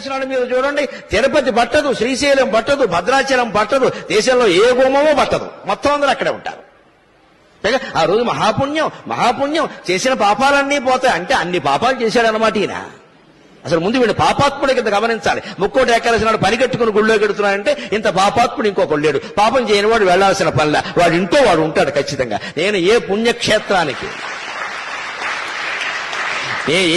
ఏకాదశి మీరు చూడండి, తిరుపతి పట్టదు, శ్రీశైలం పట్టదు, భద్రాచలం పట్టదు, దేశంలో ఏ గుమ్మమో పట్టదు, మొత్తం అందరూ అక్కడే ఉంటారు. ఆ రోజు మహాపుణ్యం చేసిన పాపాలన్నీ పోతాయి. అంటే అన్ని పాపాలు చేశాడనమాట ఈయన. అసలు ముందు వీడు పాపాత్ముడి కింద గమనించాలి. ముక్కోటి ఏకాదశి నాడు పని కట్టుకుని గుళ్ళో గెడుతున్నాడంటే ఇంత పాపాత్ముడు ఇంకొకడు లేడు. పాపం చేయని వాడు వెళ్లాల్సిన పనిలా వాడు ఇంట్లో వాడు ఉంటాడు ఖచ్చితంగా. నేను ఏ పుణ్యక్షేత్రానికి,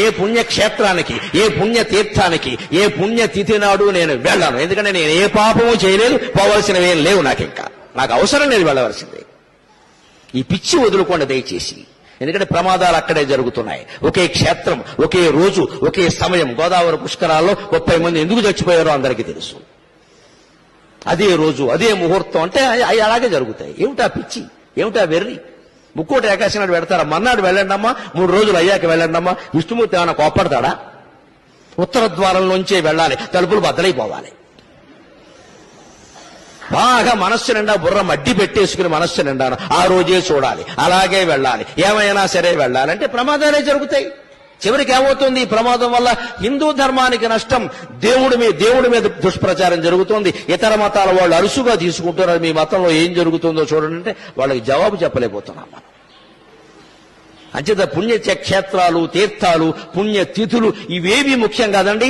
ఏ పుణ్యక్షేత్రానికి, ఏ పుణ్యతీర్థానికి, ఏ పుణ్యతిథి నాడు నేను వెళ్ళాను. ఎందుకంటే నేను ఏ పాపము చేయలేదు, పోవలసినవి ఏం లేవు. నాకు అవసరం లేదు వెళ్ళవలసిందే. ఈ పిచ్చి వదులుకోండి దయచేసి. ఎందుకంటే ప్రమాదాలు అక్కడే జరుగుతున్నాయి. ఒకే క్షేత్రం, ఒకే రోజు, ఒకే సమయం. గోదావరి పుష్కరాల్లో 30 మంది ఎందుకు చచ్చిపోయారో అందరికీ తెలుసు. అదే రోజు, అదే ముహూర్తం. అంటే అవి అలాగే జరుగుతాయి. ఏమిటా పిచ్చి, ఏమిటా వెర్రి? ముక్కోటి ఏకాదశి నాడు పెడతారా? మర్నాడు వెళ్ళండమ్మా, 3 రోజులు అయ్యాక వెళ్ళండమ్మా. విష్ణుమూర్తి ఏమైనా కోప్పడతాడా? ఉత్తర ద్వారం నుంచే వెళ్ళాలి, తలుపులు బద్దలైపోవాలి. బాగా మనస్సు నిండా బుర్ర మడ్డి పెట్టేసుకుని మనస్సు నిండా ఆ రోజే చూడాలి, అలాగే వెళ్ళాలి, ఏమైనా సరే వెళ్ళాలంటే ప్రమాదాలే జరుగుతాయి. చివరికి ఏమవుతుంది? ఈ ప్రమాదం వల్ల హిందూ ధర్మానికి నష్టం, దేవుడి మీద దుష్ప్రచారం జరుగుతోంది. ఇతర మతాల వాళ్ళు అరుసుగా తీసుకుంటున్నారు. మీ మతంలో ఏం జరుగుతుందో చూడండి అంటే వాళ్ళకి జవాబు చెప్పలేకపోతున్నాం మనం. అంచేత పుణ్యక్షేత్రాలు, తీర్థాలు, పుణ్యతిథులు ఇవేవి ముఖ్యం కాదండి.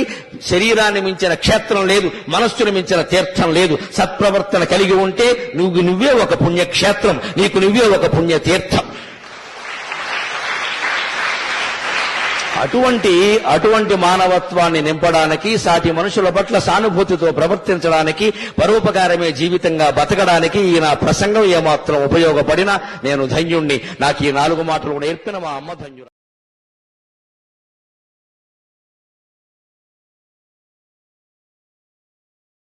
శరీరాన్ని మించిన క్షేత్రం లేదు, మనస్సును మించిన తీర్థం లేదు. సత్ప్రవర్తన కలిగి ఉంటే నువ్వే ఒక పుణ్యక్షేత్రం, నీకు నువ్వే ఒక పుణ్యతీర్థం. అటువంటి మానవత్వాన్ని నింపడానికి, సాటి మనుషుల పట్ల సానుభూతితో ప్రవర్తించడానికి, పరోపకారమే జీవితంగా బతకడానికి ఈ నా ప్రసంగం ఏమాత్రం ఉపయోగపడినా నేను ధన్యుణ్ణి. నాకు ఈ 4 మాటలు నేర్పిన మా అమ్మ ధన్యురాలు.